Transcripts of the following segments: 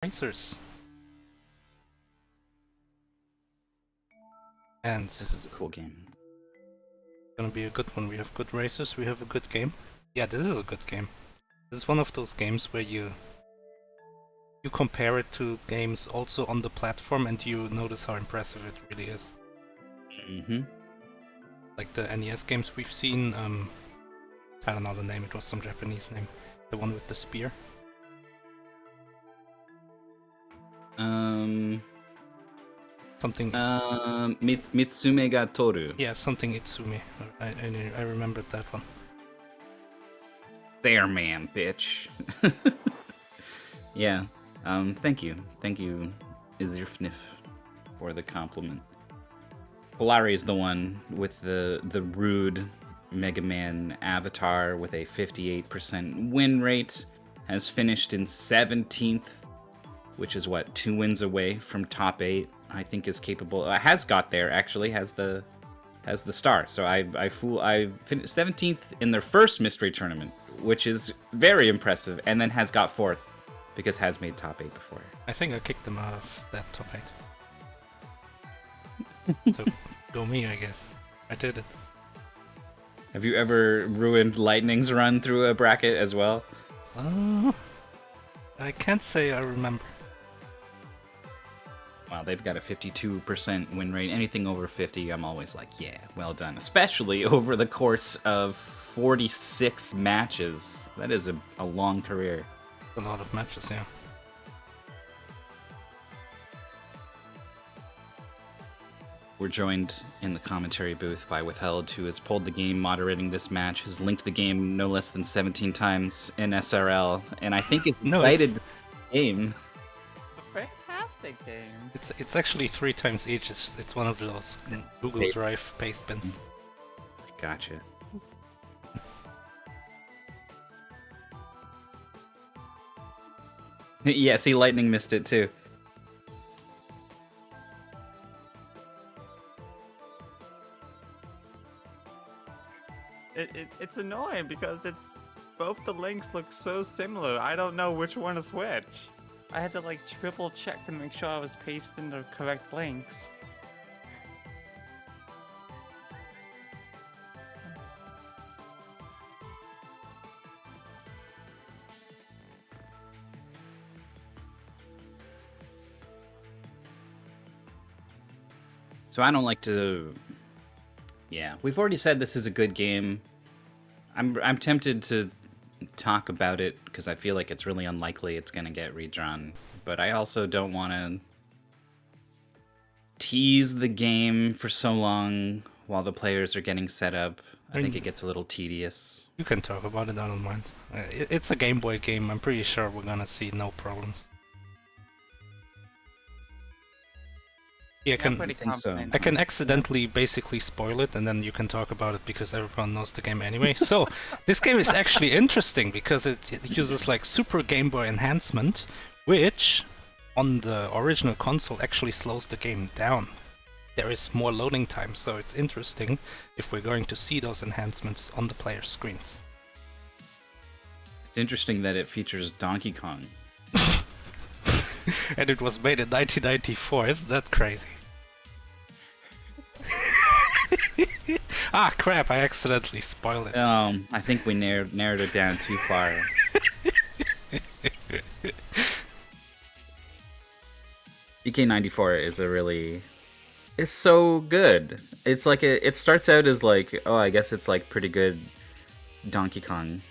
Racers. And This is a cool game. It's gonna be a good one. We have good racers, we have a good game. Yeah, this is a good game. This is one of those games where you compare it to games also on the platform and you notice how impressive it really is. Mm-hmm. Like the NES games we've seen, I don't know the name, it was some Japanese name. The one with the spear. Something. Mitsume ga Toru. Yeah, something Itsume. I remembered that one. There, man, bitch. Yeah. Thank you. Thank you, Izirfnif, for the compliment. Polari is the one with the rude Mega Man avatar with a 58% win rate. Has finished in 17th, which is what, 2 wins away from top 8. I think is capable. Has got there actually. Has the star. So I finished 17th in their first mystery tournament, which is very impressive, and then has got 4th because has made top 8 before. I think I kicked them out of that top 8. So go me, I guess. I did it. Have you ever ruined Lightning's run through a bracket as well? I can't say I remember. Wow, they've got a 52% win rate. Anything over 50, I'm always like, yeah, well done. Especially over the course of 46 matches. That is a long career. A lot of matches, yeah. We're joined in the commentary booth by Withheld, who has pulled the game moderating this match, has linked the game no less than 17 times in SRL, and I think it's excited the game. Fantastic game. It's actually 3 times each. It's one of those Google Drive paste bins. Gotcha. Yeah, see, Lightning missed it too. It's annoying because both the links look so similar. I don't know which one is which. I had to like triple check to make sure I was pasting the correct links. So I don't like to... Yeah, we've already said this is a good game. I'm tempted to talk about it because I feel like it's really unlikely it's going to get redrawn. But I also don't want to tease the game for so long while the players are getting set up. I think it gets a little tedious. You can talk about it, I don't mind. It's a Game Boy game, I'm pretty sure we're gonna see no problems. Yeah, I can accidentally basically spoil it and then you can talk about it because everyone knows the game anyway. So, this game is actually interesting because it uses like Super Game Boy enhancement, which on the original console actually slows the game down. There is more loading time, so it's interesting if we're going to see those enhancements on the player's screens. It's interesting that it features Donkey Kong. And it was made in 1994, isn't that crazy? Ah, crap, I accidentally spoiled it. I think we narrowed it down too far. DK94 is it's so good. It's like it starts out as like, oh, I guess it's like pretty good Donkey Kong.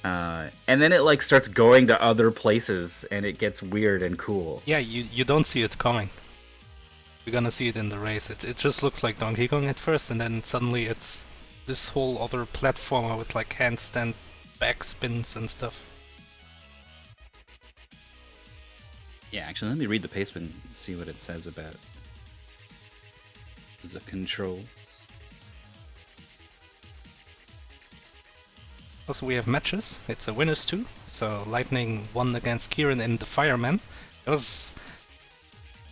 And then it like starts going to other places and it gets weird and cool. Yeah, you don't see it coming. You're gonna see it in the race. It just looks like Donkey Kong at first, and then suddenly it's this whole other platformer with like handstand backspins and stuff. Yeah, actually, let me read the paste and see what it says about the controls. Also, we have matches. It's a winners too. So Lightning won against Kieran in the Fireman. It was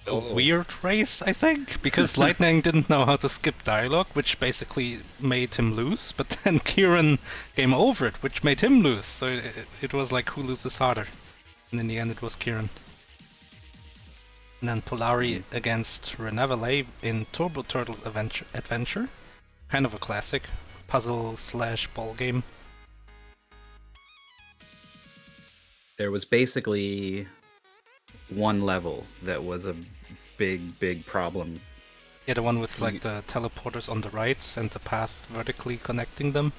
a weird race, I think, because Litenang didn't know how to skip dialogue, which basically made him lose, but then Kieran came over it, which made him lose, so it was like who loses harder. And in the end it was Kieran. And then Polari against Renavalet in Turbo Turtle Adventure. Kind of a classic puzzle slash ball game. There was basically one level that was a big problem. Yeah, the one with like the teleporters on the right and the path vertically connecting them.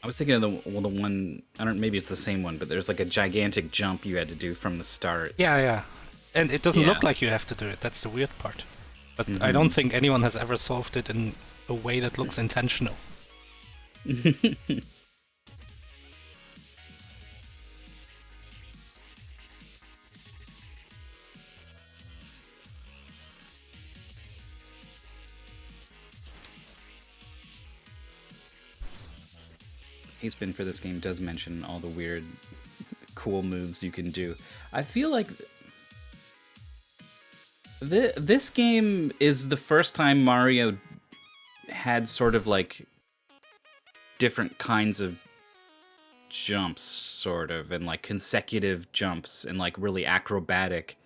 I was thinking of the one, I don't, maybe it's the same one, but there's like a gigantic jump you had to do from the start. Yeah. And it doesn't look Yeah. like you have to do it, that's the weird part. But I don't think anyone has ever solved it in a way that looks intentional. Spin for this game does mention all the weird, cool moves you can do. I feel like this game is the first time Mario had sort of like different kinds of jumps, sort of, and like consecutive jumps and like really acrobatic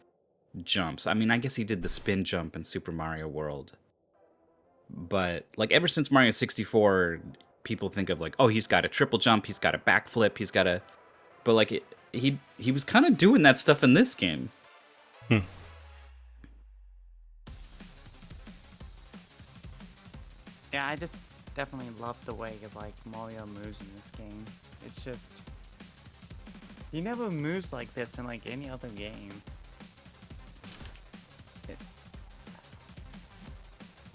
jumps. I mean, I guess he did the spin jump in Super Mario World. But like ever since Mario 64, people think of like, oh, he's got a triple jump, he's got a backflip, he's got a, but like he was kind of doing that stuff in this game. Yeah, I just definitely love the way like Mario moves in this game. It's just he never moves like this in like any other game.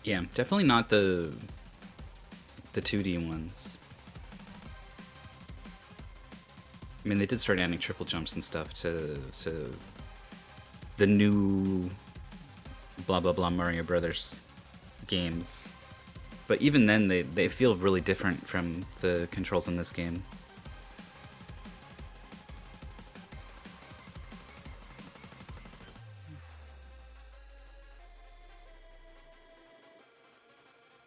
Yeah, definitely not the 2D ones. I mean, they did start adding triple jumps and stuff to the new blah blah blah Mario Brothers games. But even then, they feel really different from the controls in this game.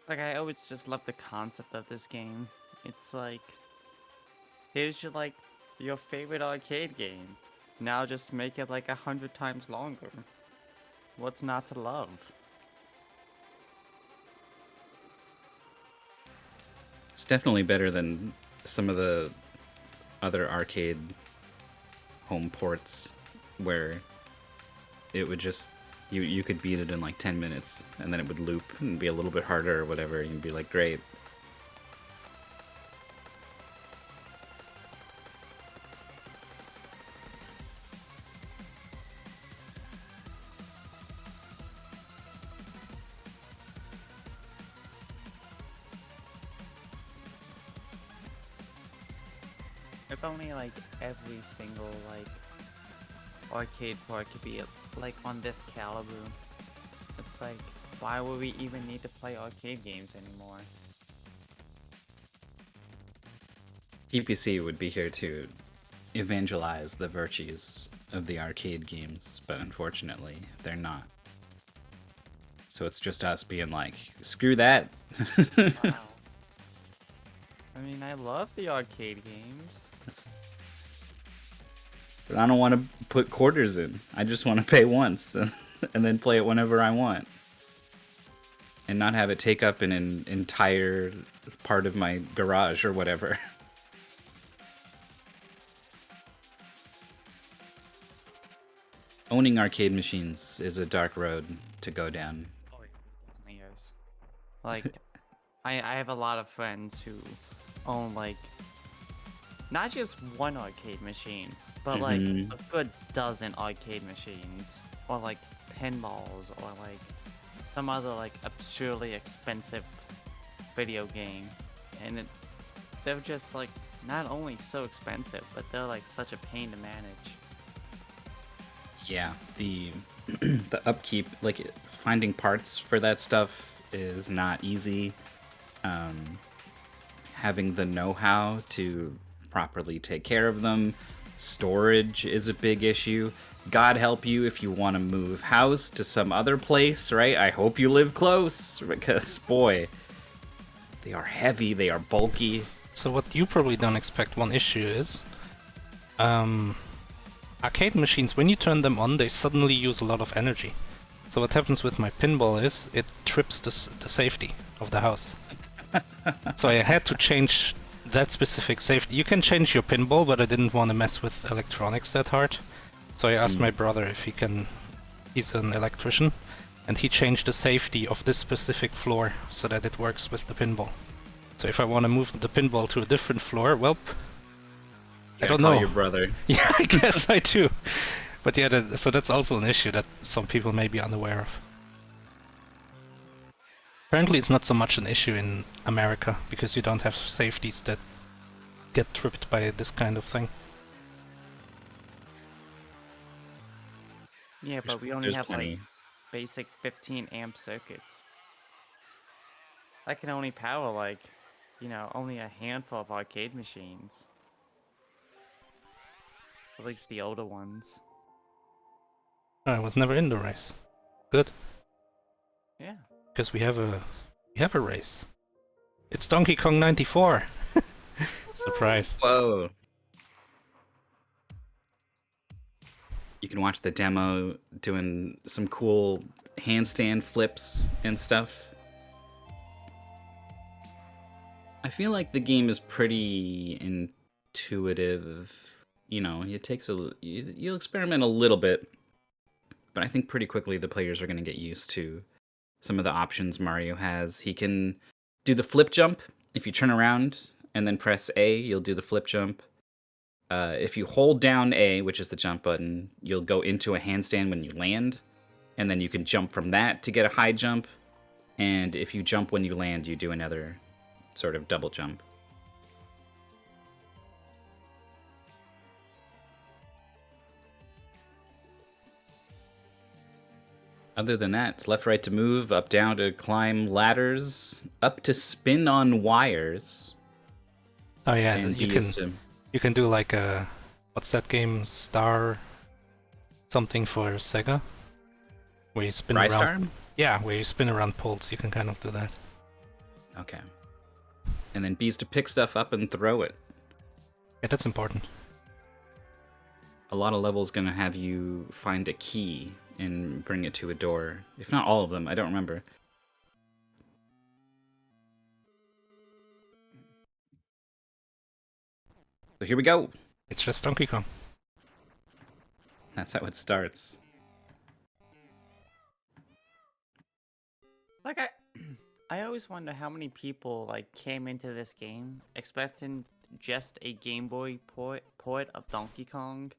Like, I always just love the concept of this game. It's like, here's your, like, your favorite arcade game. Now just make it like 100 times longer. What's not to love? It's definitely better than some of the other arcade home ports where it would just you could beat it in like 10 minutes and then it would loop and be a little bit harder or whatever and you'd be like, great. If only like every single like arcade port could be like on this caliber. It's like, why would we even need to play arcade games anymore? TPC would be here to evangelize the virtues of the arcade games, but unfortunately they're not. So it's just us being like, screw that. Wow. I mean, I love the arcade games. But I don't want to put quarters in. I just want to pay once and then play it whenever I want. And not have it take up an entire part of my garage or whatever. Owning arcade machines is a dark road to go down. Oh, it definitely is. Like, I have a lot of friends who own like not just one arcade machine, but like a good dozen arcade machines, or like pinballs, or like some other like absurdly expensive video game, and they're just like not only so expensive, but they're like such a pain to manage. Yeah, the the upkeep, like finding parts for that stuff is not easy. Having the know-how to properly take care of them. Storage is a big issue. God help you if you want to move house to some other place, right? I hope you live close, because boy, they are heavy, they are bulky. So what you probably don't expect one issue is, I arcade machines, when you turn them on, they suddenly use a lot of energy. So what happens with my pinball is it trips the safety of the house. So I had to change that specific safety. You can change your pinball, but I didn't want to mess with electronics that hard. So I asked my brother if he can. He's an electrician, and he changed the safety of this specific floor so that it works with the pinball. So if I want to move the pinball to a different floor, well, I don't know. Your brother. Yeah, I guess I do. But yeah, so that's also an issue that some people may be unaware of. Apparently it's not so much an issue in America, because you don't have safeties that get tripped by this kind of thing. Yeah, but we only have like basic 15 amp circuits. That can only power like, only a handful of arcade machines. At least the older ones. I was never in the race. Good. Yeah. Because we have a race. It's Donkey Kong 94. Surprise. Whoa. You can watch the demo doing some cool handstand flips and stuff. I feel like the game is pretty intuitive. It takes you'll experiment a little bit, but I think pretty quickly the players are going to get used to some of the options Mario has. He can do the flip jump. If you turn around and then press A, you'll do the flip jump. If you hold down A, which is the jump button, you'll go into a handstand when you land, and then you can jump from that to get a high jump. And if you jump when you land, you do another sort of double jump. Other than that, it's left, right to move, up, down to climb ladders, up to spin on wires. Oh yeah, you can do like a, what's that game, Star something for Sega? Where you spin around. Star? Yeah, where you spin around poles, you can kind of do that. Okay. And then B's to pick stuff up and throw it. Yeah, that's important. A lot of levels gonna have you find a key and bring it to a door. If not all of them, I don't remember. So here we go. It's just Donkey Kong. That's how it starts. Like I always wonder how many people like came into this game expecting just a Game Boy port of Donkey Kong,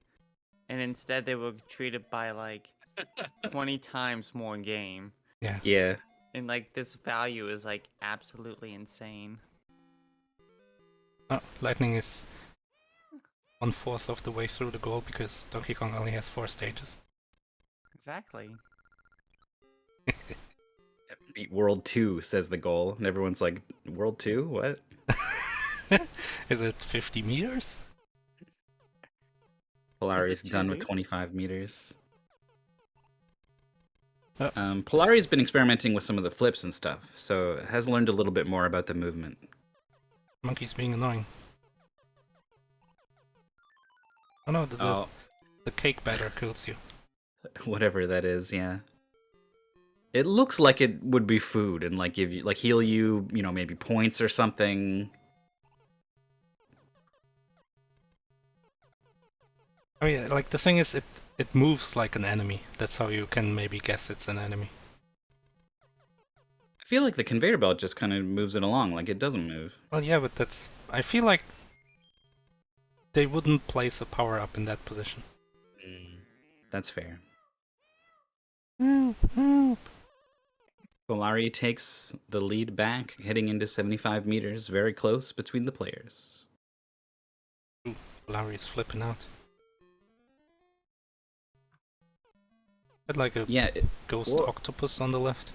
and instead they were treated by like 20 times more game. Yeah. Yeah. And like this value is like absolutely insane. Oh, Lightning is 1/4 of the way through the goal because Donkey Kong only has 4 stages. Exactly. Beat World 2, says the goal. And everyone's like, World 2? What? Is it 50 meters? Polari's done with 25 meters. Oh. Polari's been experimenting with some of the flips and stuff, so has learned a little bit more about the movement. Monkey's being annoying. Oh no, the cake batter kills you. Whatever that is, yeah. It looks like it would be food and like give you, like heal you, maybe points or something. I mean, like the thing is, it moves like an enemy. That's how you can maybe guess it's an enemy. I feel like the conveyor belt just kind of moves it along, like it doesn't move. Well, yeah, but that's... I feel like they wouldn't place a power-up in that position. That's fair. Polari takes the lead back, heading into 75 meters, very close between the players. Polari's flipping out. Had like a ghost octopus on the left.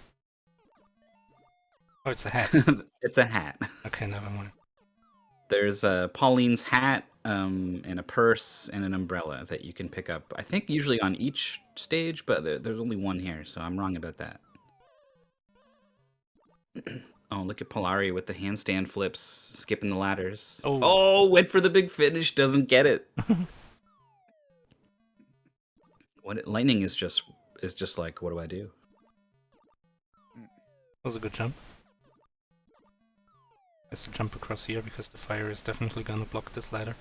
Oh, it's a hat. It's a hat. Okay, never mind. There's Pauline's hat, and a purse, and an umbrella that you can pick up. I think usually on each stage, but there's only one here, so I'm wrong about that. Oh, look at Polari with the handstand flips, skipping the ladders. Oh, went for the big finish, doesn't get it. Lightning is just like, what do I do? That was a good jump. Has to jump across here because the fire is definitely gonna block this ladder.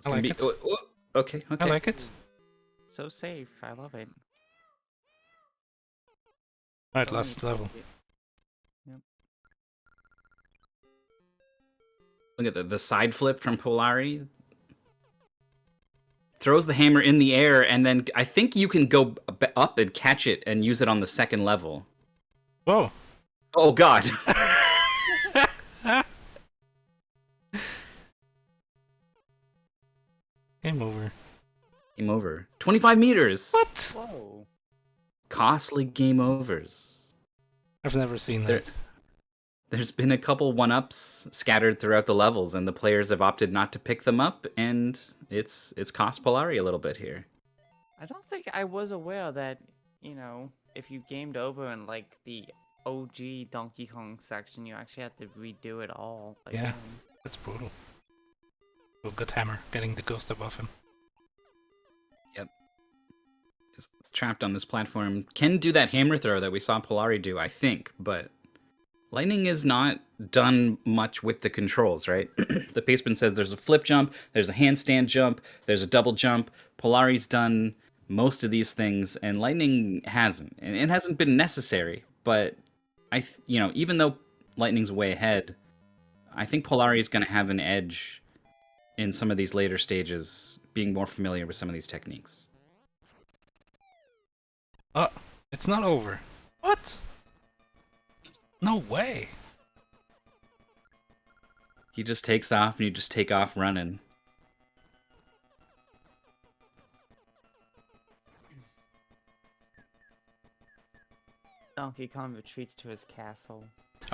I like it. Okay. I like it. So safe. I love it. Alright, So last many level. Yep. Look at the side flip from Polari. Throws the hammer in the air, and then I think you can go up and catch it and use it on the second level. Whoa! Oh god! Game over. Game over. 25 meters! What? Whoa. Costly game overs. I've never seen that. There's been a couple 1-ups scattered throughout the levels, and the players have opted not to pick them up, and it's cost Polari a little bit here. I don't think I was aware that, you know, if you gamed over in like the OG Donkey Kong section, you actually have to redo it all again. Yeah. That's brutal. Oh, good hammer, getting the ghost above him. Yep. Is trapped on this platform. Can do that hammer throw that we saw Polari do, I think, but Lightning is not done much with the controls, right? The Paceman says there's a flip jump, there's a handstand jump, there's a double jump. Polari's done most of these things, and Lightning hasn't. And it hasn't been necessary, but even though Lightning's way ahead, I think Polari is going to have an edge in some of these later stages, being more familiar with some of these techniques. Oh, it's not over. What? No way. He just takes off, and you just take off running. Donkey Kong retreats to his castle.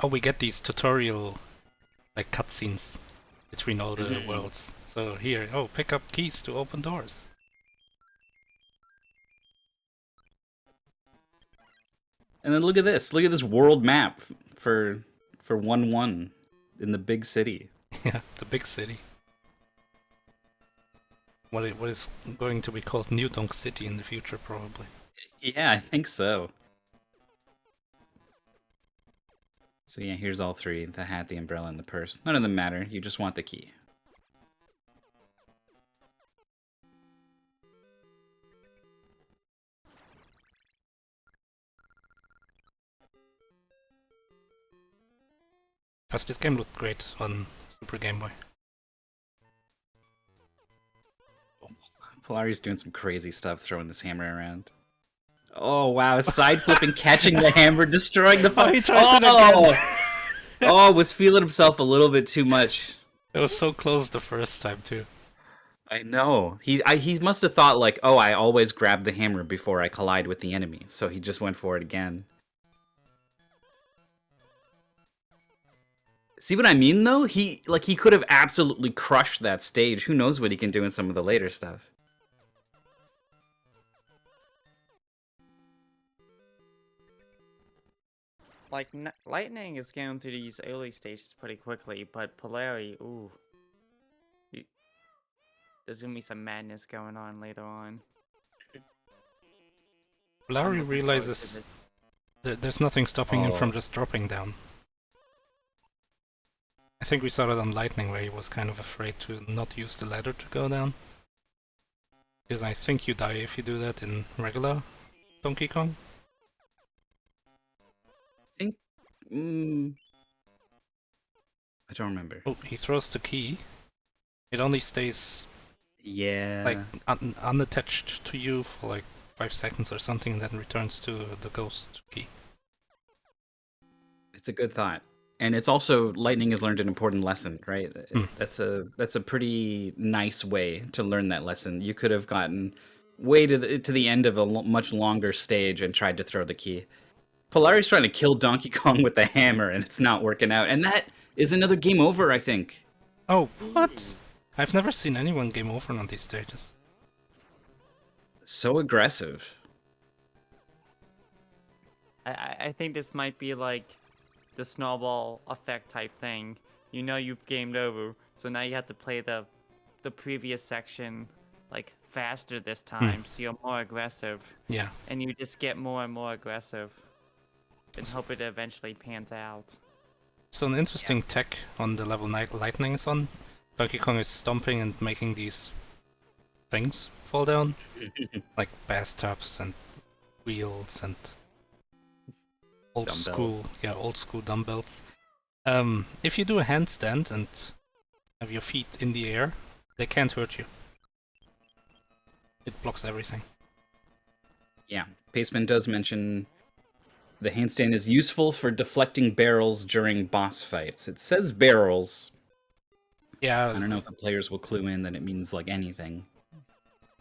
Oh, we get these tutorial, like, cutscenes between all the worlds. So here, pick up keys to open doors. And then look at this. Look at this world map for 1-1 in the big city. Yeah, the big city. What is going to be called New Donk City in the future, probably. Yeah, I think so. So yeah, here's all three. The hat, the umbrella, and the purse. None of them matter. You just want the key. This game looked great on Super Game Boy. Polari's doing some crazy stuff, throwing this hammer around. Oh wow, side flipping, catching the hammer, destroying the he tries it again. Was feeling himself a little bit too much. It was so close the first time too. I know. He must have thought like, oh, I always grab the hammer before I collide with the enemy, so he just went for it again. See what I mean, though? He could have absolutely crushed that stage. Who knows what he can do in some of the later stuff. Like, Lightning is going through these early stages pretty quickly, but Polari, ooh. There's gonna be some madness going on later on. Polari realizes there's nothing stopping him from just dropping down. I think we saw it on Lightning, where he was kind of afraid to not use the ladder to go down. Because I think you die if you do that in regular Donkey Kong. I think... I don't remember. Oh, he throws the key. It only stays like unattached to you for like 5 seconds or something, and then returns to the ghost key. It's a good thought. And it's also, Lightning has learned an important lesson, right? That's a pretty nice way to learn that lesson. You could have gotten way to the end of a much longer stage and tried to throw the key. Polari's trying to kill Donkey Kong with the hammer, and it's not working out. And that is another game over, I think. Oh, what? I've never seen anyone game over on these stages. So aggressive. I think this might be like the snowball effect type thing. You know you've gamed over, so now you have to play the the previous section like faster this time, so you're more aggressive. Yeah. And you just get more and more aggressive, and hope it eventually pans out. So an interesting tech on the level Litenang is on. Donkey Kong is stomping and making these things fall down, like bathtubs and wheels and old school dumbbells. If you do a handstand and have your feet in the air, they can't hurt you. It blocks everything. Yeah, Paceman does mention the handstand is useful for deflecting barrels during boss fights. It says barrels. Yeah. I don't know if the players will clue in that it means like anything.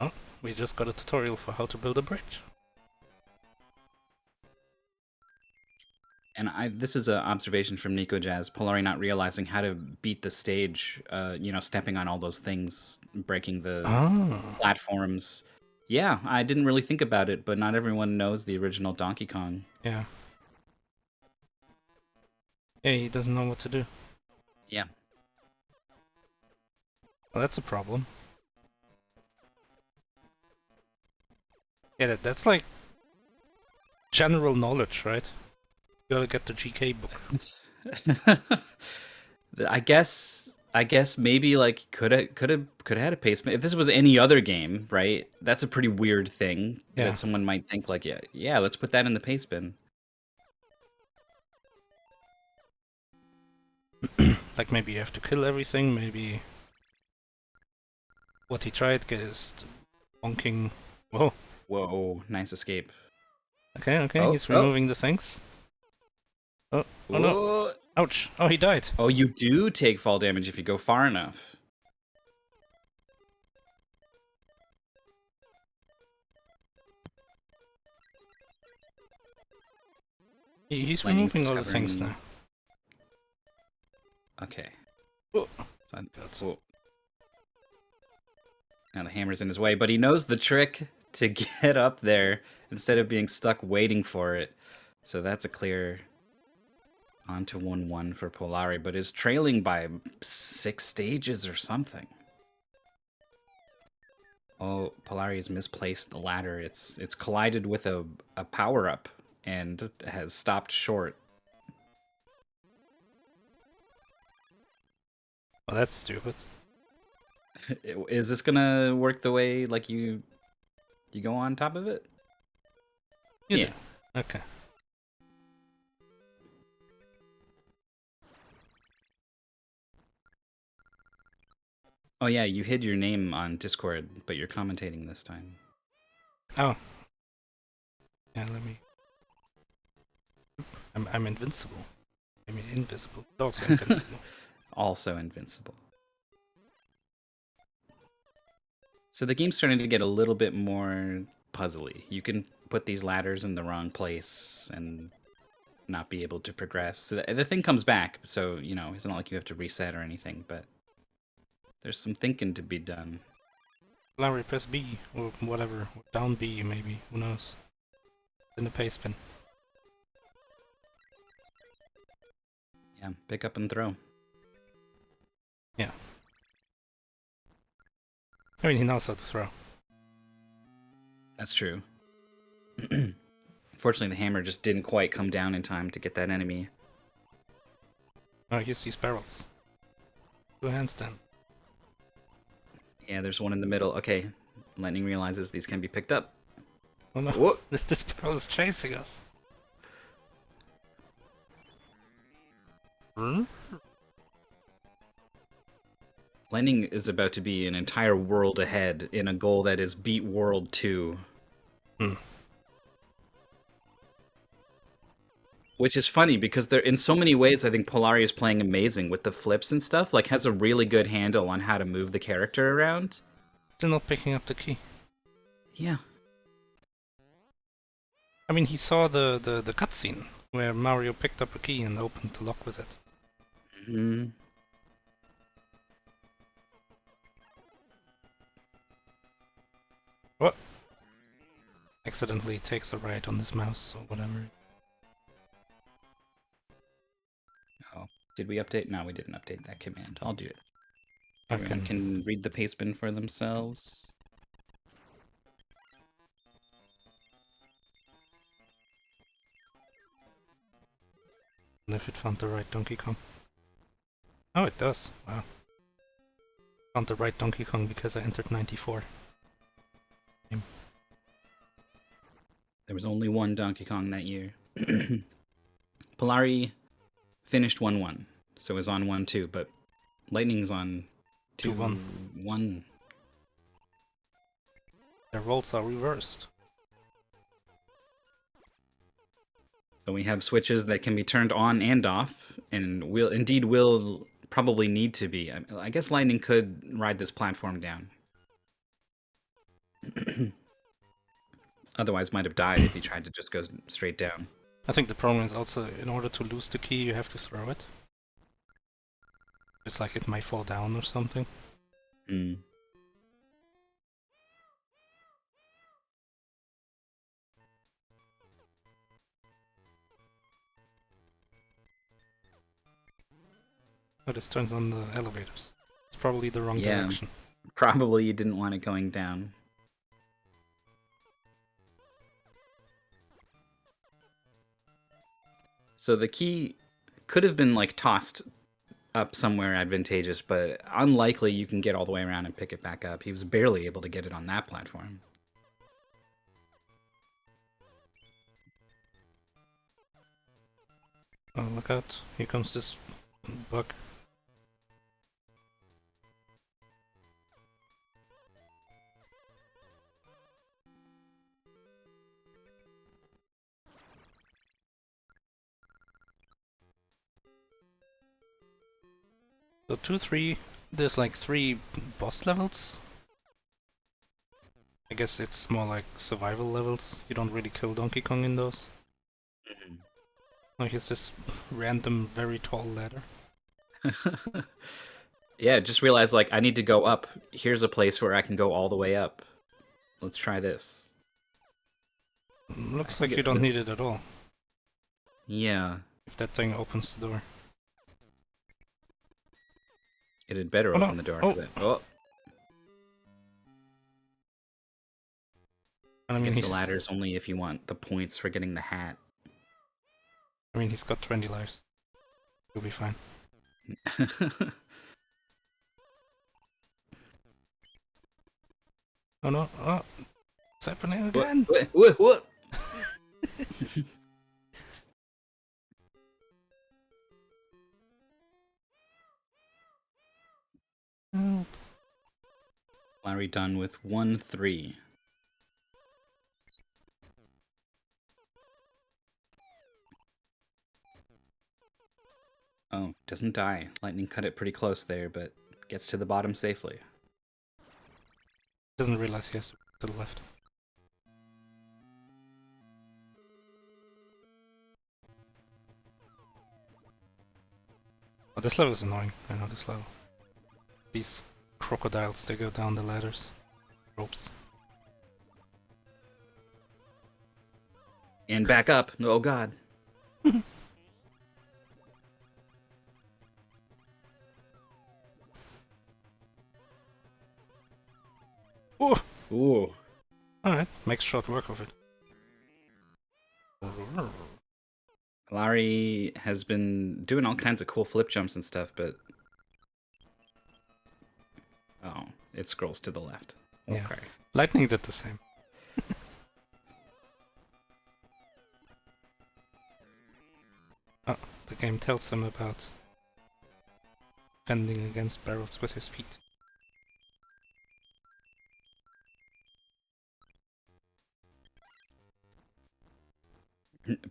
Oh, we just got a tutorial for how to build a bridge. And this is an observation from Nico Jazz, Polari not realizing how to beat the stage, stepping on all those things, breaking the platforms. Yeah, I didn't really think about it, but not everyone knows the original Donkey Kong. Yeah. Yeah, he doesn't know what to do. Yeah. Well, that's a problem. Yeah, that's like general knowledge, right? You gotta get the GK book. I guess maybe like could have had a pacemaker. If this was any other game, right? That's a pretty weird thing that someone might think like, yeah, let's put that in the pace bin. Like maybe you have to kill everything, maybe what he tried is bonking. Whoa. Whoa, nice escape. Okay, he's removing the things. Oh no. Ouch. Oh, he died. Oh, you do take fall damage if you go far enough. He's removing all the things now. Okay. Oh. Now the hammer's in his way, but he knows the trick to get up there instead of being stuck waiting for it. So that's a clear onto 1-1 for Polari, but is trailing by 6 stages or something. Oh, Polari has misplaced the ladder. It's collided with a power-up and has stopped short. Well, that's stupid. Is this gonna work the way like you go on top of it? Yeah. Okay. Oh yeah, you hid your name on Discord, but you're commentating this time. Oh. Yeah, let me... I'm invincible. I mean invisible. Also invincible. Also invincible. So the game's starting to get a little bit more puzzly. You can put these ladders in the wrong place and not be able to progress. So the thing comes back, so, it's not like you have to reset or anything, but there's some thinking to be done. Larry, press B, or whatever. Down B, maybe. Who knows? In the pace bin. Yeah, pick up and throw. Yeah. I mean, he knows how to throw. That's true. Unfortunately, the hammer just didn't quite come down in time to get that enemy. Oh, here's these barrels. Do a handstand. Yeah, there's one in the middle. Okay, Lightning realizes these can be picked up. Oh no, Whoa. This barrel is chasing us. Lightning is about to be an entire world ahead in a goal that is beat World 2. Which is funny because they're in so many ways I think Polari is playing amazing with the flips and stuff, like has a really good handle on how to move the character around. Still not picking up the key. Yeah. I mean, he saw the cutscene where Mario picked up a key and opened the lock with it. Mm-hmm. What? Accidentally takes a right on his mouse or whatever. Oh, did we update? No, we didn't update that command. I'll do it. Everyone can read the pastebin for themselves. And if it found the right Donkey Kong. Oh, it does. Wow. Found the right Donkey Kong because I entered 94. There was only one Donkey Kong that year. Polari finished 1-1, so is on 1-2, but Lightning's on 2-1. Their roles are reversed. So we have switches that can be turned on and off, and will probably need to be. I guess Lightning could ride this platform down. Otherwise might have died if he tried to just go straight down. I think the problem is also, in order to lose the key, you have to throw it. It's like it might fall down or something. Mm. Oh, this turns on the elevators. It's probably the wrong direction. Probably you didn't want it going down. So the key could have been like tossed up somewhere advantageous, but unlikely you can get all the way around and pick it back up. He was barely able to get it on that platform. Oh, look out. Here comes this bug. So 2-3, there's like 3 boss levels. I guess it's more like survival levels. You don't really kill Donkey Kong in those. Oh, here's this random, very tall ladder. Yeah, just realized like I need to go up. Here's a place where I can go all the way up. Let's try this. Looks like you don't need it at all. Yeah. If that thing opens the door. It had better open the door. Oh. I mean, the ladder's only if you want the points for getting the hat. I mean, he's got 20 lives. He'll be fine. Oh no! Oh, it's happening again! What? Oh. Larry done with 1-3. Oh, doesn't die. Lightning cut it pretty close there, but gets to the bottom safely. Doesn't realize he has to go to the left. Oh, this level is annoying. I know this level. These crocodiles, they go down the ladders. Ropes. And back up. Oh god. Oh! Ooh. Alright, makes short work of it. Polari has been doing all kinds of cool flip jumps and stuff, but... Oh, it scrolls to the left. Okay. Yeah. Lightning did the same. Oh, the game tells him about fending against barrels with his feet.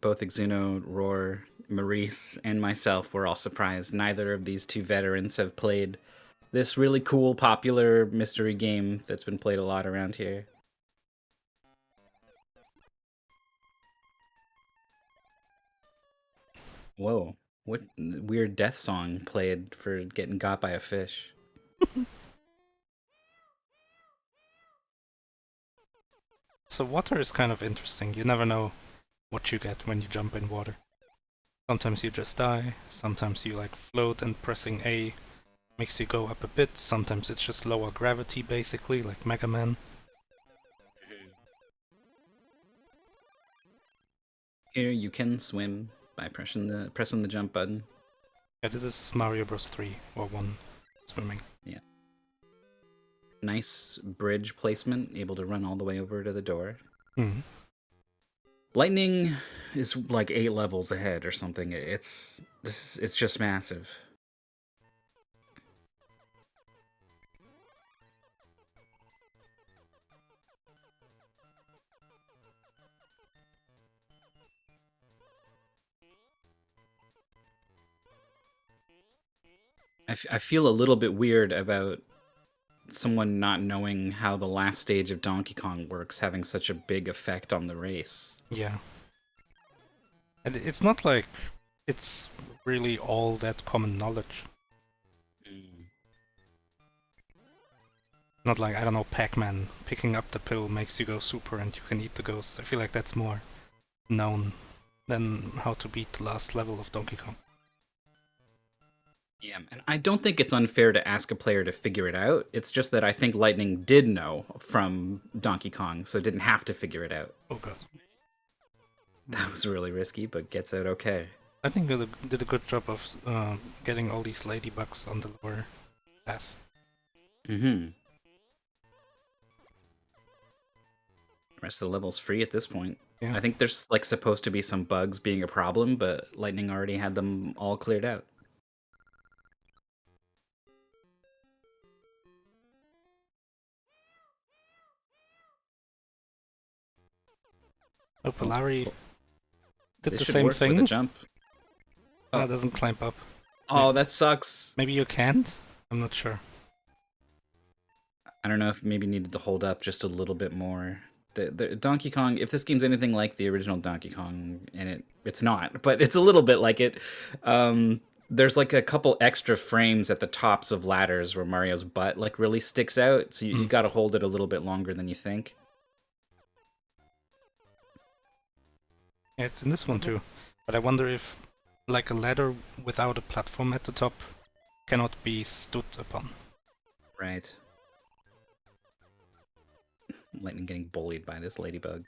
Both Exuno, Roar, Maurice, and myself were all surprised. Neither of these two veterans have played this really cool, popular mystery game that's been played a lot around here. Whoa. What weird death song played for getting got by a fish? So water is kind of interesting. You never know what you get when you jump in water. Sometimes you just die, sometimes you like float and pressing A makes you go up a bit. Sometimes it's just lower gravity, basically, like Mega Man. Here you can swim by pressing the jump button. Yeah, this is Mario Bros. 3 or 1 swimming. Yeah. Nice bridge placement, able to run all the way over to the door. Hmm. Lightning is like 8 levels ahead or something. It's just massive. I feel a little bit weird about someone not knowing how the last stage of Donkey Kong works having such a big effect on the race. Yeah. And it's not like it's really all that common knowledge. Not like, I don't know, Pac-Man picking up the pill makes you go super and you can eat the ghosts. I feel like that's more known than how to beat the last level of Donkey Kong. Yeah, and I don't think it's unfair to ask a player to figure it out. It's just that I think Lightning did know from Donkey Kong, so didn't have to figure it out. Oh god. That was really risky, but gets out okay. I think they did a good job of getting all these ladybugs on the lower path. Mm-hmm. The rest of the level's free at this point. Yeah. I think there's like supposed to be some bugs being a problem, but Lightning already had them all cleared out. Oh, Polari did This the should same work thing. with a jump. Oh, it doesn't climb up. Oh, that sucks. Maybe you can't? I'm not sure. I don't know if maybe needed to hold up just a little bit more. The Donkey Kong, if this game's anything like the original Donkey Kong, and it's not, but it's a little bit like it, there's like a couple extra frames at the tops of ladders where Mario's butt like really sticks out, so you gotta hold it a little bit longer than you think. Yeah, it's in this one too. But I wonder if, like a ladder without a platform at the top, cannot be stood upon. Right. Lightning getting bullied by this ladybug.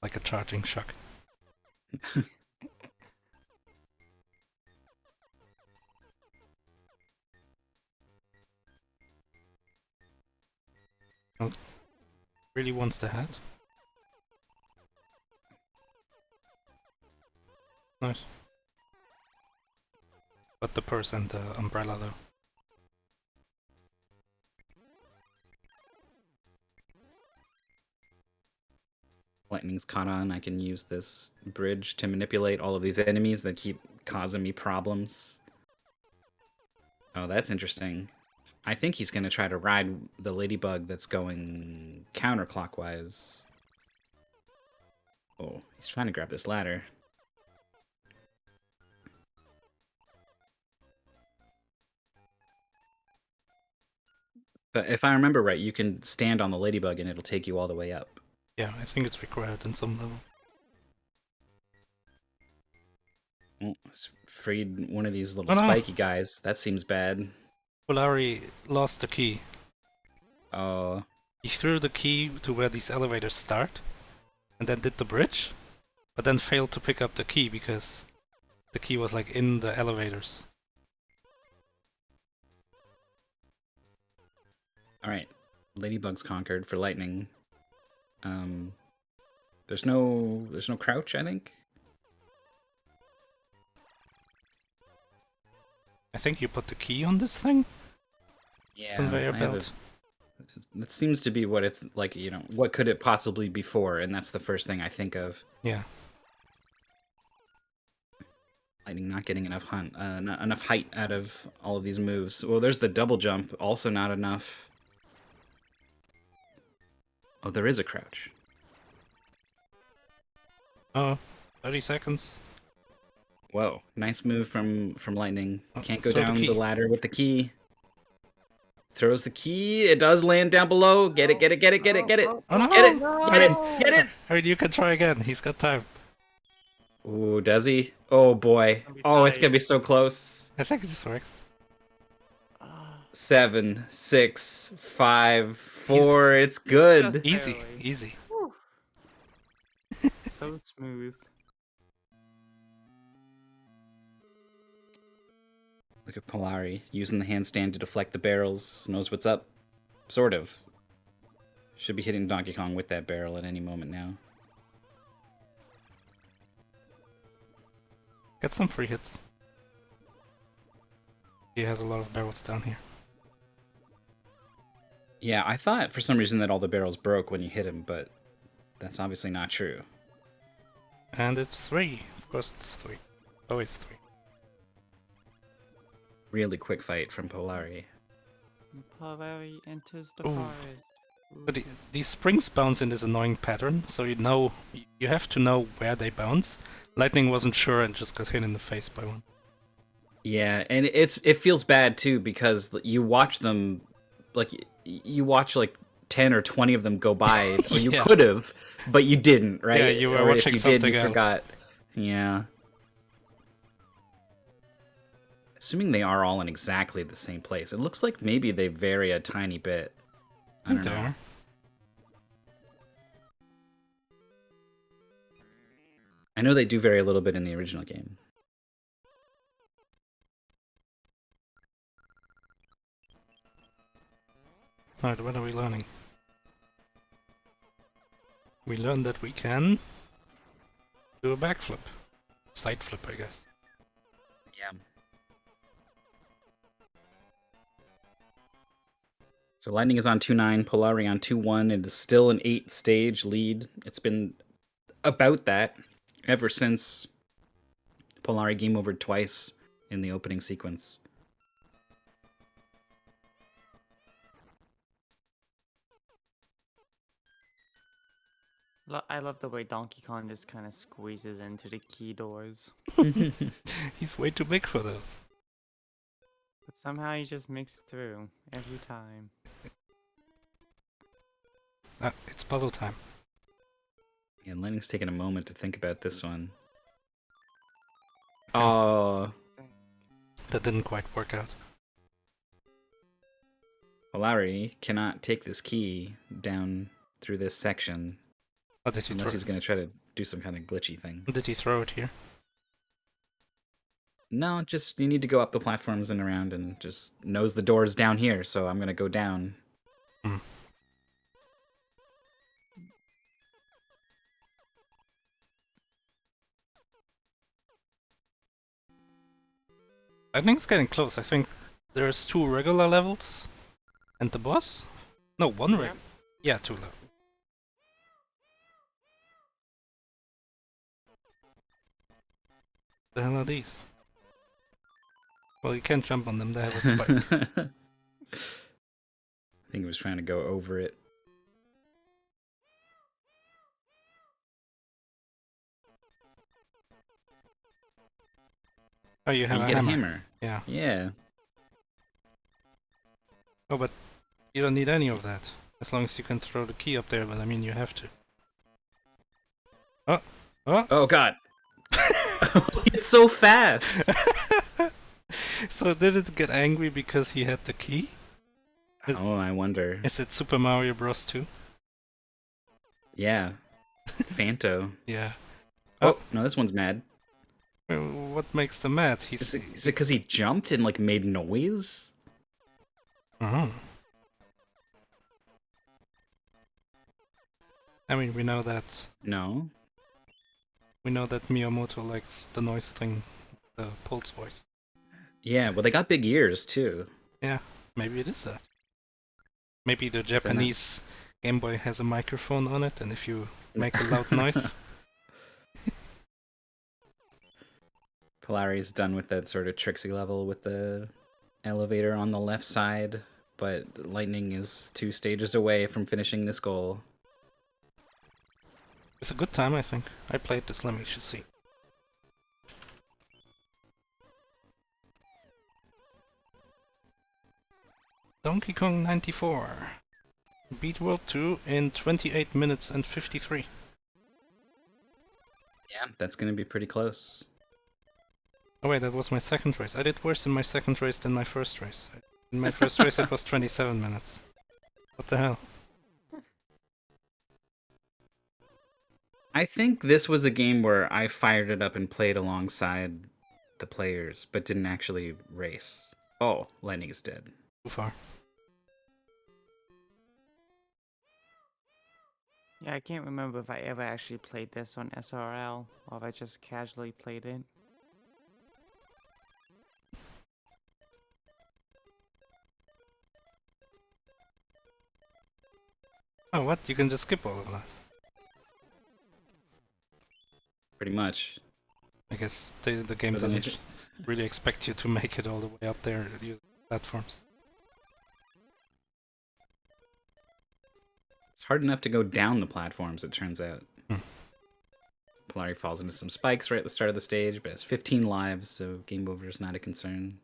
Like a charging shock. Oh, really wants the hat? Nice. But the purse and the umbrella though. Lightning's caught on. I can use this bridge to manipulate all of these enemies that keep causing me problems. Oh, that's interesting. I think he's going to try to ride the ladybug that's going counterclockwise. Oh, he's trying to grab this ladder. But if I remember right, you can stand on the ladybug and it'll take you all the way up. Yeah, I think it's required in some level. Oh, it's freed one of these little spiky guys. That seems bad. Polari lost the key. Oh. He threw the key to where these elevators start, and then did the bridge, but then failed to pick up the key because the key was like in the elevators. Alright. Ladybug's conquered for Lightning. There's no crouch, I think. I think you put the key on this thing? Yeah. Conveyor belt. That seems to be what it's like, you know, what could it possibly be for? And that's the first thing I think of. Yeah. Lightning not getting enough not enough height out of all of these moves. Well, there's the double jump, also not enough. Oh, there is a crouch. Oh, 30 seconds. Whoa, nice move from Lightning. Can't go throw the down key. the ladder with the key. Throws the key. It does land down below. Get it, get it, get it, get it, get it. Oh no! Get it, get it, get it. Hurry, you can try again. He's got time. Ooh, does he? Oh boy. Oh, it's gonna be so close. I think this works. 7, 6, 5, 4. It's good. Easy, Barely. easy. Whew. So smooth. Look at Polari using the handstand to deflect the barrels. Knows what's up. Sort of. Should be hitting Donkey Kong with that barrel at any moment now. Get some free hits. He has a lot of barrels down here. Yeah, I thought for some reason that all the barrels broke when you hit him, but that's obviously not true. And it's 3. Of course it's 3. Always 3. Really quick fight from Polari. Polari enters the Ooh. forest. But these springs bounce in this annoying pattern, so you have to know where they bounce. Lightning wasn't sure and just got hit in the face by one. Yeah, and it feels bad too because you watch them, like you watch like 10 or 20 of them go by, or you Yeah. could have, but you didn't, right? Yeah, you were Or if watching you did, something you else. forgot. Yeah. Assuming they are all in exactly the same place, it looks like maybe they vary a tiny bit. I don't know. There. I know they do vary a little bit in the original game. Alright, what are we learning? We learned that we can do a backflip. Side flip, I guess. Yeah. So Lightning is on 2-9, Polari on 2-1, and is still an 8-stage lead. It's been about that ever since Polari game overed twice in the opening sequence. I love the way Donkey Kong just kind of squeezes into the key doors. He's way too big for those. But somehow he just makes it through every time. It's puzzle time. Yeah, Lightning's taking a moment to think about this one. Oh, That didn't quite work out. Polari cannot take this key down through this section Oh, did he unless throw he's going to try to do some kind of glitchy thing. Did he throw it here? No, just you need to go up the platforms and around and just knows the door's down here, so I'm going to go down. Hmm. I think it's getting close. I think there's 2 regular levels and the boss? No, 1 Yep. Yeah, 2 levels. The hell are these? Well, you can't jump on them, they have a spike. I think he was trying to go over it. Oh, you have You a get hammer. a hammer. Yeah. Yeah. Oh, but you don't need any of that. As long as you can throw the key up there, but I mean, you have to. Oh! Oh! Oh god. It's so fast. So did it get angry because he had the key? Oh, I wonder. Is it Super Mario Bros. 2? Yeah. Phanto. Yeah. Oh, no, this one's mad. What makes them mad? Is it because he jumped and like made noise? Uh-huh. I mean, we know that No. Miyamoto likes the noise thing, the pulse voice. Yeah, well, they got big ears too. Yeah, maybe it is that. Maybe the Japanese Game Boy has a microphone on it, and if you make a loud noise... Polari's done with that sort of tricksy level with the elevator on the left side, but Lightning is 2 stages away from finishing this goal. It's a good time, I think. I played this, let me just see. Donkey Kong 94. Beat World 2 in 28 minutes and 53. Yeah, that's gonna be pretty close. Oh wait, that was my second race. I did worse in my second race than my first race. In my first race, it was 27 minutes. What the hell? I think this was a game where I fired it up and played alongside the players, but didn't actually race. Oh, Lightning is dead. Too far. Yeah, I can't remember if I ever actually played this on SRL or if I just casually played it. Oh, what? You can just skip all of that. Pretty much. I guess the game But then doesn't really expect you to make it all the way up there using platforms. It's hard enough to go down the platforms, it turns out. Hmm. Polari falls into some spikes right at the start of the stage, but has 15 lives, so game over is not a concern.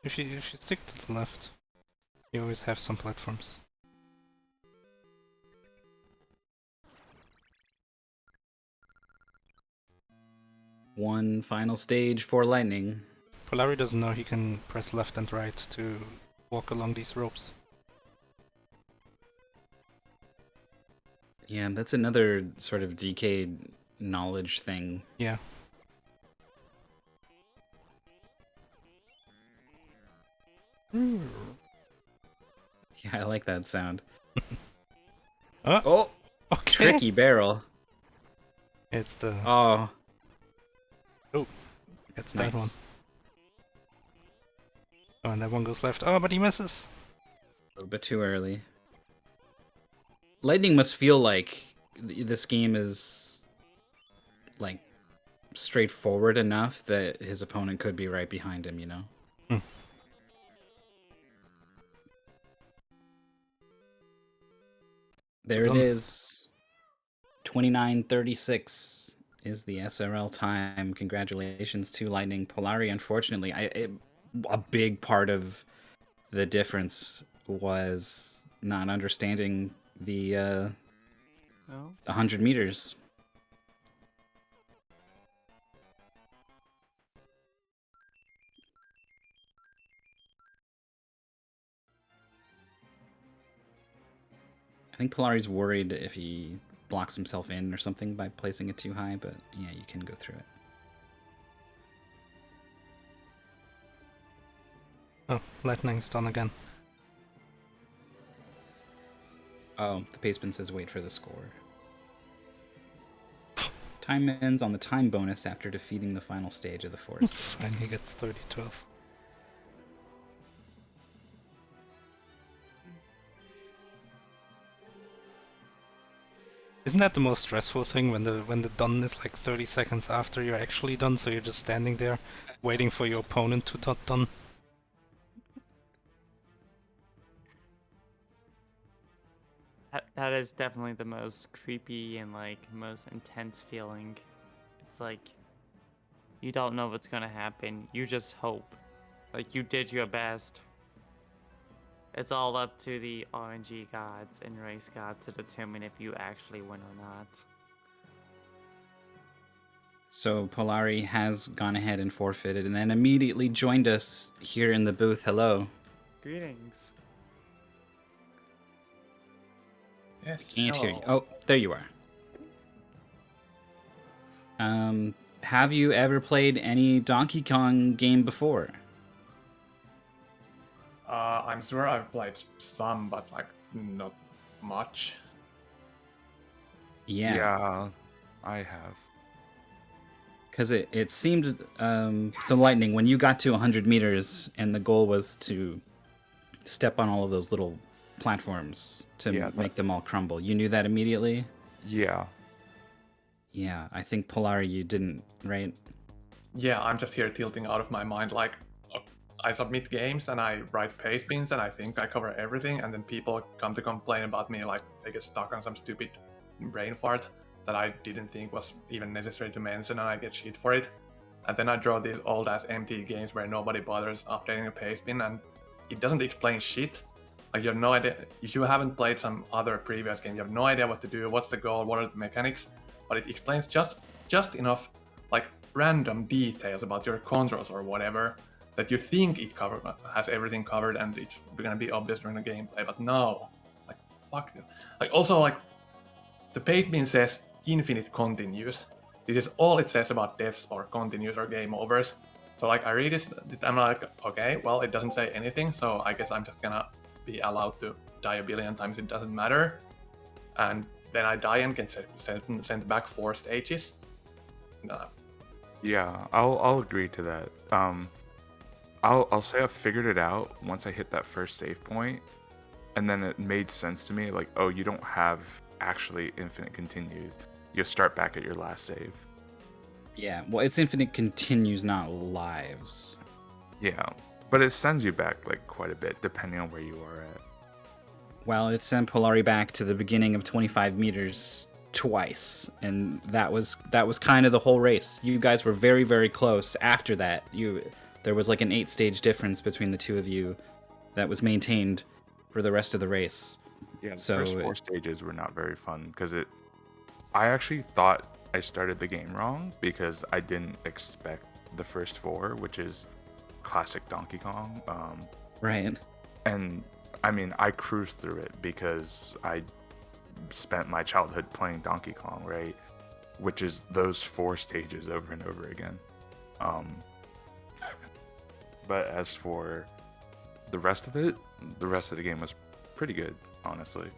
If you stick to the left, you always have some platforms. One final stage for Lightning. Polari doesn't know he can press left and right to walk along these ropes. Yeah, that's another sort of DK knowledge thing. Yeah. Yeah, I like that sound. Oh, Oh, okay. tricky barrel. It's the Oh, it's that nice. one. Oh, and that one goes left. Oh, but he misses. A little bit too early. Lightning must feel like this game is like straightforward enough that his opponent could be right behind him, you know? Hmm. There it is. 29:36 is the SRL time. Congratulations to Lightning. Polari, unfortunately, a big part of the difference was not understanding the No? 100 meters. I think Polari's worried if he blocks himself in or something by placing it too high, but yeah, you can go through it. Oh, Lightning's done again. Oh, the paceman says wait for the score. Time ends on the time bonus after defeating the final stage of the forest. Fine, he gets 30-12. Isn't that the most stressful thing when the done is like 30 seconds after you're actually done, so you're just standing there waiting for your opponent to not done? That is definitely the most creepy and like most intense feeling. It's like you don't know what's gonna happen. You just hope. Like you did your best. It's all up to the RNG gods and race gods to determine if you actually win or not. So Polari has gone ahead and forfeited and then immediately joined us here in the booth. Hello. Greetings. Yes. Can't hear you. hello. Oh, there you are. Have you ever played any Donkey Kong game before? I'm sure I've played some, but like not much. Yeah. I have. Because it seemed so Lightning, when you got to 100 meters and the goal was to step on all of those little platforms to Yeah, make them all crumble, you knew that immediately? Yeah. Yeah, I think Polari, you didn't, right? Yeah, I'm just here tilting out of my mind. Like, I submit games and I write pace pins and I think I cover everything, and then people come to complain about me, like they get stuck on some stupid brain fart that I didn't think was even necessary to mention, and I get shit for it. And then I draw these old ass empty games where nobody bothers updating a pace pin, and it doesn't explain shit. Like, you have no idea. If you haven't played some other previous game, you have no idea what to do, what's the goal, what are the mechanics, but it explains just just enough like random details about your controls or whatever that you think it has everything covered and it's gonna be obvious during the gameplay, but no, like fuck it. Like also like the page bean says infinite continues. This is all it says about deaths or continues or game overs. So like I read this, I'm like, okay, well it doesn't say anything, so I guess I'm just gonna be allowed to die a billion times, it doesn't matter. And then I die and get sent back 4 stages. Yeah, I'll agree to that. I'll say I figured it out once I hit that first save point, and then it made sense to me. Like, oh, you don't have actually infinite continues. You'll start back at your last save. Yeah, well, it's infinite continues, not lives. Yeah, but it sends you back like quite a bit depending on where you are at. Well, it sent Polari back to the beginning of 25 meters twice, and that was kind of the whole race. You guys were very, very close. After that, there was like an 8-stage difference between the two of you that was maintained for the rest of the race. Yeah, the So first 4 stages were not very fun because I actually thought I started the game wrong because I didn't expect the first 4, which is classic Donkey Kong. Right. And I mean, I cruised through it because I spent my childhood playing Donkey Kong, right? Which is those 4 stages over and over again. But as for the rest of it, the rest of the game was pretty good, honestly.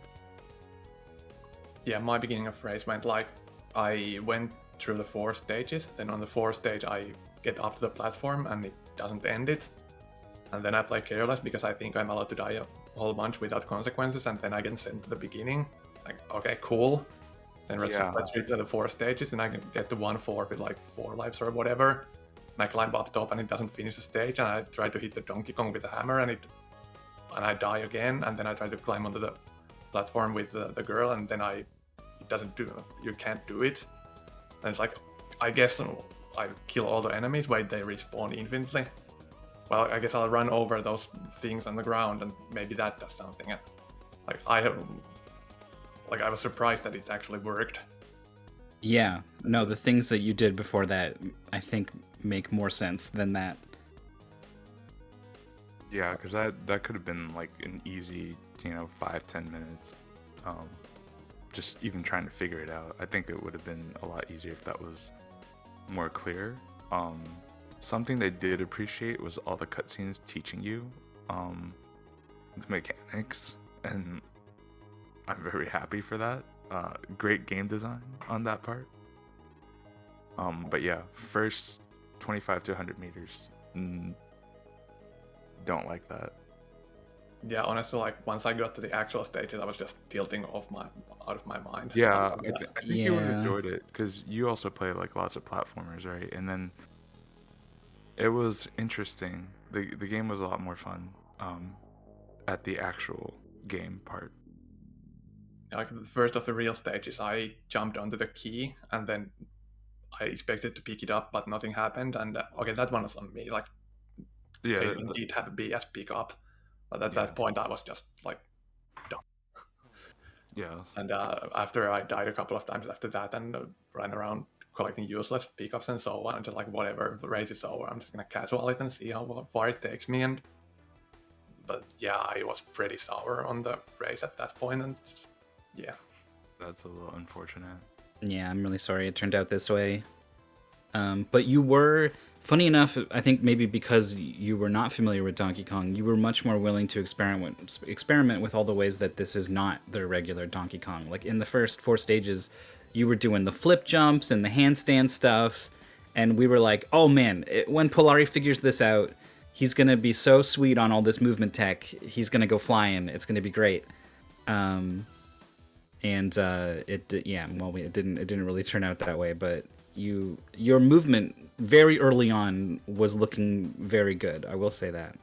Yeah, my beginning of race went like I went through the 4 stages, then on the 4th stage I get up to the platform and it doesn't end it. And then I play careless because I think I'm allowed to die a whole bunch without consequences, and then I get sent to the beginning. Like, okay, cool. Then let's read the 4 stages, and I can get to 1-4 with like 4 lives or whatever. And I climb up top and it doesn't finish the stage, and I try to hit the Donkey Kong with a hammer and I die again, and then I try to climb onto the platform with the girl, and then you can't do it. And it's like, I guess I kill all the enemies, wait, they respawn infinitely. Well, I guess I'll run over those things on the ground and maybe that does something. Like I was surprised that it actually worked. Yeah, no, the things that you did before that, I think, make more sense than that. Yeah, because that could have been like an easy, 5-10 minutes. Just even trying to figure it out. I think it would have been a lot easier if that was more clear. Something they did appreciate was all the cutscenes teaching you the mechanics, and I'm very happy for that. Great game design on that part. But yeah, first 25 to 100 meters, don't like that. Yeah, honestly, like once I got to the actual stages, I was just tilting out of my mind. Yeah, I think you would have enjoyed it because you also play like lots of platformers, right? And then it was interesting. The game was a lot more fun at the actual game part. Like the first of the real stages, I jumped onto the key and then I expected to pick it up, but nothing happened. And okay, that one was on me. Like, yeah, they did have a BS pickup, but at that point I was just like done. Yeah. And after I died a couple of times after that and ran around collecting useless pickups and so on, and just like whatever, the race is over, I'm just gonna casual it and see how far it takes me. But yeah, I was pretty sour on the race at that point, and yeah. That's a little unfortunate. Yeah, I'm really sorry it turned out this way. But you were, funny enough, I think maybe because you were not familiar with Donkey Kong, you were much more willing to experiment with all the ways that this is not the regular Donkey Kong. Like in the first 4 stages, you were doing the flip jumps and the handstand stuff, and we were like, oh man, when Polari figures this out, he's gonna be so sweet on all this movement tech. He's gonna go flying. It's gonna be great. It didn't really turn out that way, but your movement very early on was looking very good. I will say that.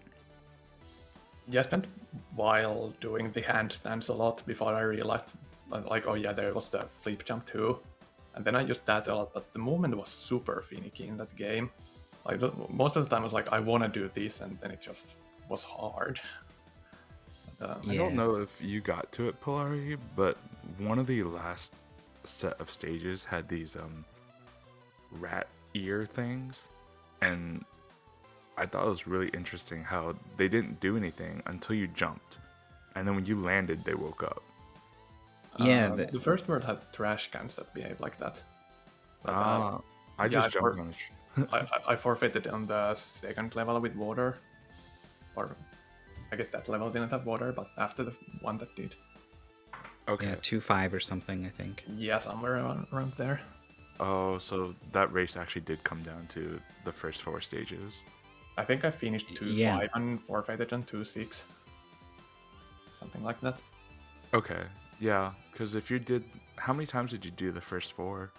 Yeah, I spent a while doing the handstands a lot before I realized, like, oh yeah, there was the flip jump too. And then I used that a lot, but the movement was super finicky in that game. Like, most of the time I was like, I want to do this, and then it just was hard. I don't know if you got to it, Polari, but one of the last set of stages had these rat ear things, and I thought it was really interesting how they didn't do anything until you jumped, and then when you landed, they woke up. Yeah, The first world had trash cans that behave like that. But, I just jumped on it. I forfeited on the second level with water. Or I guess that level didn't have water, but after the one that did. Okay. yeah, 2-5 or something, I think. Yeah, somewhere around there. Oh, so that race actually did come down to the first 4 stages. I think I finished 2-5 Yeah. and forfeited on 2-6. Something like that. Okay. Yeah, because if you did, how many times did you do the first 4?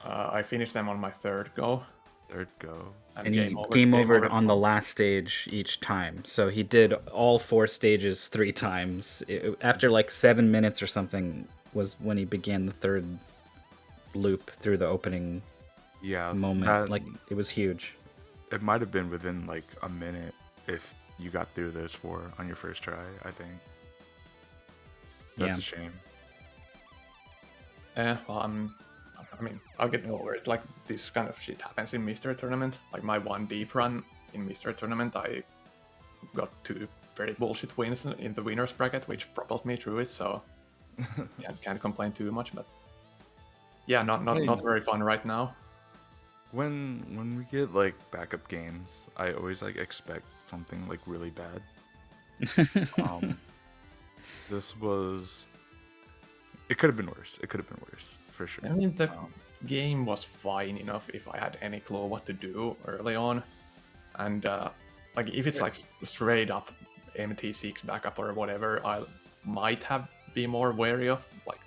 I finished them on my third go. Third go. And he game over on the last stage each time. So he did all 4 stages 3 times. After like 7 minutes or something was when he began the third loop through the opening Yeah. moment. Like, it was huge. It might have been within like a minute if you got through those 4 on your first try, I think. That's a shame. Yeah, well, I mean, I'll get over it. Like, this kind of shit happens in Mystery Tournament. Like, my one deep run in Mystery Tournament, I got 2 very bullshit wins in the winner's bracket, which propelled me through it, so can't complain too much, but yeah, not very fun right now. When we get like backup games, I always like expect something like really bad. This was. It could have been worse. It could have been worse for sure. I mean, the game was fine enough if I had any clue what to do early on, and like if it's like straight up MT6 backup or whatever, I might have been more wary of like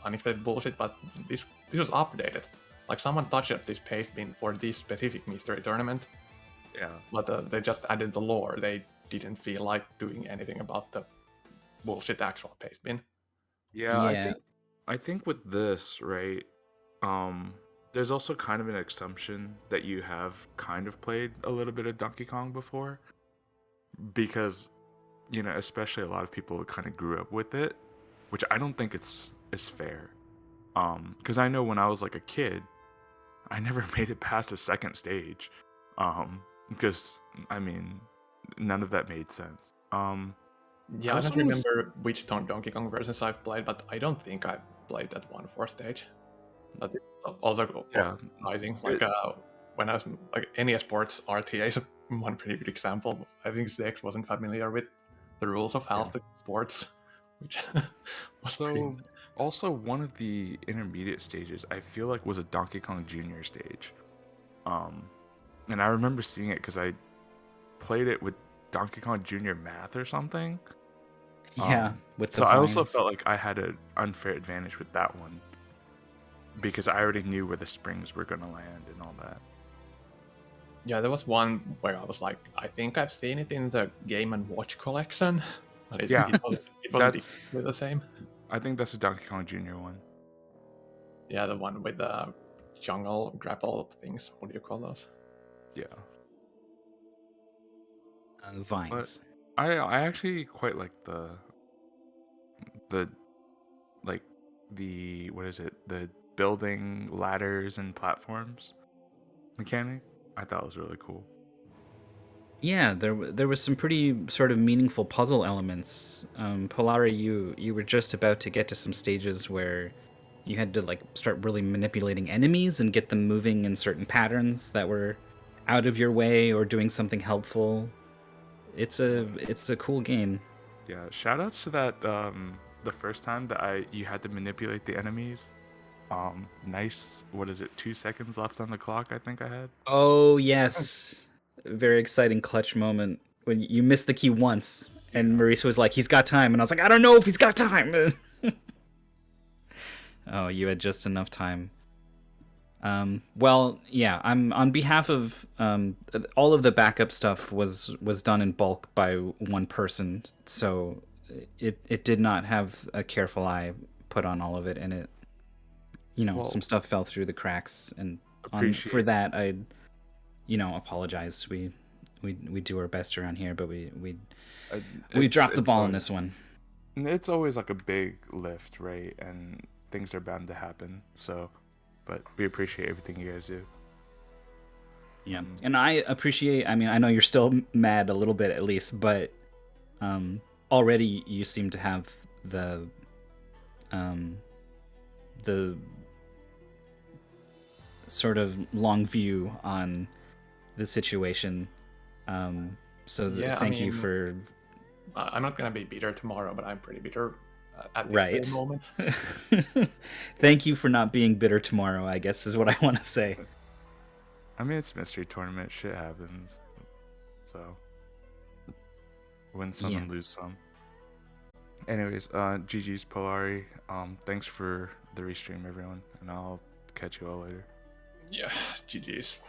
unexpected bullshit. But this was updated. Like, someone touched up this paste bin for this specific mystery tournament. Yeah. But they just added the lore. They didn't feel like doing anything about the bullshit actual paste bin. Yeah. I think with this, right, there's also kind of an assumption that you have kind of played a little bit of Donkey Kong before, because, you know, especially a lot of people kind of grew up with it, which I don't think is fair. Because I know when I was like a kid, I never made it past the second stage, because I mean, none of that made sense. Yeah, I don't remember which Donkey Kong versions I've played, but I don't think I played that 1/4 stage. That is also surprising. Like, when I was like NES Sports RTA is one pretty good example. I think Zex wasn't familiar with the rules of half the sports, which was so also one of the intermediate stages I feel like was a Donkey Kong Jr. stage, and I remember seeing it because I played it with Donkey Kong Jr. Math or something. Yeah, with the so I also vines. felt like I had an unfair advantage with that one because I already knew where the springs were going to land and all that. Yeah, there was one where I was like, I think I've seen it in the Game & Watch collection. But it wasn't exactly the same. I think that's a Donkey Kong Jr. one. Yeah, the one with the jungle grapple things. What do you call those? Yeah. Vines. But I actually quite like the what is it? The building ladders and platforms mechanic. I thought it was really cool. Yeah, there was some pretty sort of meaningful puzzle elements. Polari, you were just about to get to some stages where you had to like start really manipulating enemies and get them moving in certain patterns that were out of your way or doing something helpful. It's a cool game. Yeah, shoutouts to that the first time that you had to manipulate the enemies. Nice, what is it, 2 seconds left on the clock, I think I had. Oh yes. Very exciting clutch moment when you missed the key once and Maurice was like, he's got time, and I was like, I don't know if he's got time. Oh, you had just enough time. Well, yeah, I'm on behalf of all of the backup stuff was done in bulk by one person, so it did not have a careful eye put on all of it, and it, you know, some stuff fell through the cracks, and for that I, you know, apologize. We do our best around here, but we dropped the ball on this one. It's always like a big lift, right? And things are bound to happen. So, but we appreciate everything you guys do. Yeah, and I appreciate. I mean, I know you're still mad a little bit at least, but already you seem to have the sort of long view on the situation. Thank you for. I'm not gonna be bitter tomorrow, but I'm pretty bitter at this Right. very moment. Thank you for not being bitter tomorrow, I guess is what I want to say. I mean, it's mystery tournament. Shit happens. So, win some and lose some. Anyways, GG's Polari. Thanks for the restream, everyone, and I'll catch you all later. Yeah, GG's.